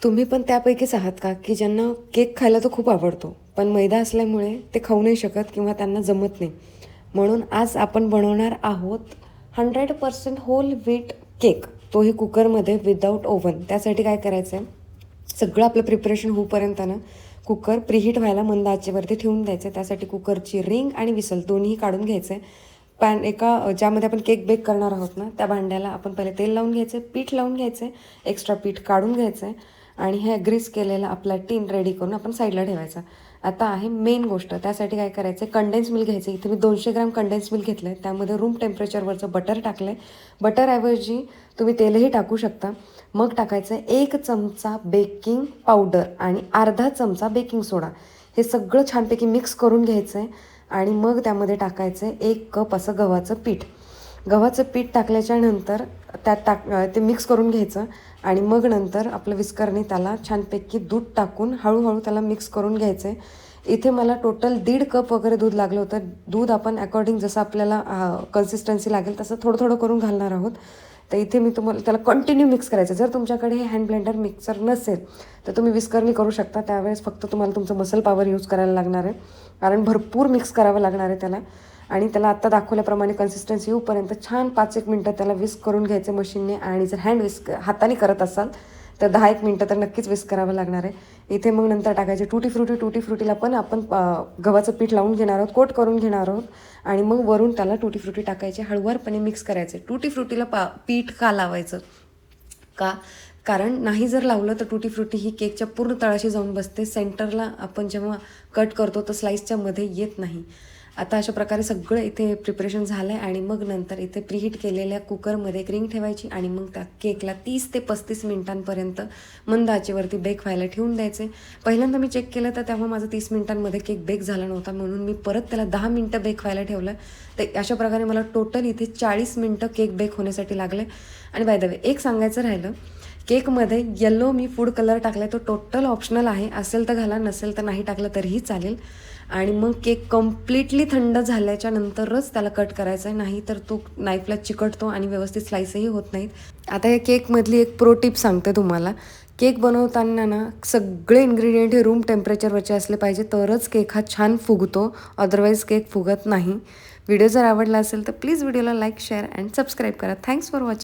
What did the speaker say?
तुम्ही पण त्यापैकीच आहात का की ज्यांना केक खायला तर खूप आवडतो, पण मैदा असल्यामुळे ते खाऊ नाही शकत किंवा त्यांना जमत नाही. म्हणून आज आपण बनवणार आहोत 100% होल व्हीट केक, तोही कुकरमध्ये विदाऊट ओव्हन. त्यासाठी काय करायचं आहे, सगळं आपलं प्रिपरेशन होईपर्यंत ना कुकर प्रीहीट व्हायला मंद आचेवरती ठेवून द्यायचं. त्यासाठी कुकरची रिंग आणि विसल दोन्ही काढून घ्यायचं आहे. ज्यामध्ये आपण केक बेक करणार आहोत ना, त्या भांड्याला आपण पहिले तेल लावून घ्यायचं आहे, पीठ लावून घ्यायचं आहे, एक्स्ट्रा पीठ काढून घ्यायचं आहे आणि हे ग्रीस केलेला आपला टीन रेडी करून आपण साईडला ठेवायचा. आता आहे मेन गोष्ट. त्यासाठी काय करायचं आहे, कंडेन्स मिल्क घ्यायचं. इथे मी 200 ग्रॅम कंडेन्स मिल्क घेतलं आहे. त्यामध्ये रूम टेम्परेचरवरचं बटर टाकलं आहे. बटरऐवजी तुम्ही तेलही टाकू शकता. मग टाकायचं आहे 1 चमचा बेकिंग पावडर आणि अर्धा चमचा बेकिंग सोडा. हे सगळं छानपैकी मिक्स करून घ्यायचं आहे आणि मग त्यामध्ये टाकायचं आहे 1 कप असं गव्हाचं पीठ. गव्हाचं पीठ टाकल्याच्यानंतर ते मिक्स करून घ्यायचं आणि मग नंतर आपलं विस्करने त्याला छानपैकी दूध टाकून हळूहळू त्याला मिक्स करून घ्यायचं आहे. इथे मला टोटल 1.5 कप वगैरे दूध लागलं होतं. दूध आपण अकॉर्डिंग जसं आपल्याला कन्सिस्टन्सी लागेल तसं थोडं थोडं करून घालणार आहोत. तर इथे मी तुम्हाला त्याला कंटिन्यू मिक्स करायचं. जर तुमच्याकडे हे हँड ब्लेंडर मिक्सर नसेल तर तुम्ही विस्करनी करू शकता. त्यावेळेस फक्त तुम्हाला तुमचं मसल पॉवर यूज करायला लागणार आहे, कारण भरपूर मिक्स करावं लागणार आहे त्याला. आणि त्याला आत्ता दाखवल्याप्रमाणे कन्सिस्टन्सी येऊपर्यंत छान 5-1 मिनटं त्याला विस्क करून घ्यायचं मशीनने. आणि जर हाताने करत असाल तर 10-1 मिनटं तर नक्कीच विस्क करावं लागणार आहे. इथे मग नंतर टाकायचे टूटी फ्रुटीला पण आपण गव्हाचं पीठ लावून घेणार आहोत, कोट करून घेणार आहोत आणि मग वरून त्याला टूटी फ्रुटी टाकायचे, हळुवारपणे मिक्स करायचे. टूटी फ्रुटीला पीठ का लावायचं, कारण नाही जर लावलं तर टूटी फ्रुटी ही केकच्या पूर्ण तळाशी जाऊन बसते. सेंटरला आपण जेव्हा कट करतो तर स्लाईसच्या मध्ये येत नाही. आता अशा प्रकारे सगळं इथे प्रिपरेशन झालं आहे आणि मग नंतर इथे प्रीहीट केलेल्या कुकरमध्ये एक रिंग ठेवायची आणि मग त्या केकला 30 ते 35 मिनिटांपर्यंत मंद आचेवरती बेक व्हायला ठेवून द्यायचे. पहिल्यांदा मी चेक केलं तर तेव्हा माझं 30 मिनिटांमध्ये केक बेक झाला नव्हता, म्हणून मी परत त्याला 10 मिनटं बेक व्हायला ठेवलं. तर अशा प्रकारे मला टोटल इथे 40 मिनटं केक बेक होण्यासाठी लागले. आणि बाय द वे एक सांगायचं राहिलं, केकमध्ये येलो मी फूड कलर टाकला आहे. तो टोटल ऑप्शनल आहे, असेल तर घाला, नसेल तर नाही टाकलं तरीही चालेल. आणि मग केक कम्प्लिटली थंड झाल्याच्या नंतरच त्याला कट करायचा आहे, नाही तर तो नाईफला चिकटतो आणि व्यवस्थित स्लाईसही होत नाहीत. आता या केकमधली एक प्रो टिप सांगते तुम्हाला. केक बनवताना ना सगळे इन्ग्रेडियंट हे रूम टेम्परेचरवरचे असले पाहिजे, तरच केक हा छान फुगतो, अदरवाईज केक फुगत नाही. व्हिडिओ जर आवडला असेल तर प्लीज व्हिडिओला लाईक, शेअर अँड सबस्क्राईब करा. Thanks for watching.